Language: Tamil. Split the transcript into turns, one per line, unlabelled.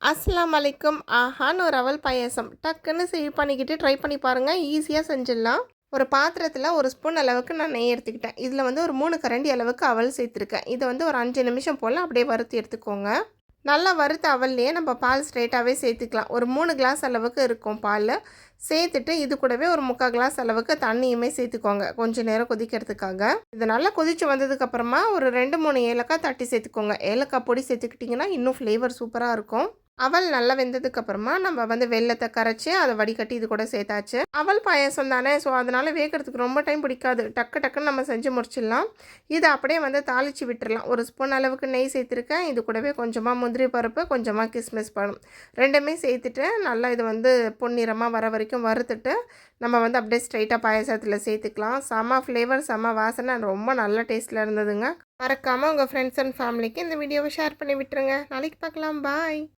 அஸ்ஸலாமு அலைக்கும். ஆஹான்னு ஒரு அவல் பாயாசம் டக்குன்னு சேவ் பண்ணிக்கிட்டு ட்ரை பண்ணி பாருங்கள். ஈஸியாக செஞ்சிடலாம். ஒரு பாத்திரத்தில் ஒரு ஸ்பூன் அளவுக்கு நான் நெய் எடுத்துக்கிட்டேன். இதில் வந்து ஒரு 3 கரண்டி அளவுக்கு அவல் சேர்த்துருக்கேன். இதை வந்து ஒரு 5 நிமிஷம் போல் அப்படியே வறுத்து எடுத்துக்கோங்க. நல்லா வறுத்த அவல்லையே நம்ம பால் ஸ்ட்ரெயிட்டாகவே சேர்த்துக்கலாம். ஒரு 3 கிளாஸ் அளவுக்கு இருக்கும் பால். சேர்த்துட்டு இது கூடவே ஒரு 3/4 கிளாஸ் அளவுக்கு தண்ணியுமே சேர்த்துக்கோங்க, கொஞ்சம் நேரம் கொதிக்கிறதுக்காக. இது நல்லா கொதித்து வந்ததுக்கப்புறமா ஒரு 2 3 ஏலக்காய் தட்டி சேர்த்துக்கோங்க. ஏலக்காய் பொடி சேர்த்துக்கிட்டிங்கன்னா இன்னும் ஃப்ளேவர் சூப்பராக இருக்கும். அவல் நல்லா வெந்ததுக்கப்புறமா நம்ம வந்து வெல்லத்தை கரைச்சி அதை வடிகட்டி இது கூட சேர்த்தாச்சு. அவல் பாயாசம் தானே, ஸோ அதனால் வேகிறதுக்கு ரொம்ப டைம் பிடிக்காது. டக்குன்னு நம்ம செஞ்சு முடிச்சிடலாம். இதை அப்படியே வந்து தாளித்து விட்டுடலாம். ஒரு ஸ்பூன் அளவுக்கு நெய் சேர்த்துருக்கேன். இது கூடவே கொஞ்சமாக முந்திரி பருப்பு, கொஞ்சமாக கிஸ்மிஸ் பழம் ரெண்டுமே சேர்த்துட்டு நல்லா இது வந்து பொன்னிறமாக வர வரைக்கும் வறுத்துட்டு நம்ம வந்து அப்படியே ஸ்ட்ரைட்டாக பாயாசத்தில் சேர்த்துக்கலாம். செம்ம ஃப்ளேவர், செம்ம வாசனை, ரொம்ப நல்ல டேஸ்ட்டில் இருந்ததுங்க. மறக்காமல் உங்கள் ஃப்ரெண்ட்ஸ் அண்ட் ஃபேமிலிக்கு இந்த வீடியோவை ஷேர் பண்ணி விட்டுருங்க. நாளைக்கு பார்க்கலாம். பாய்.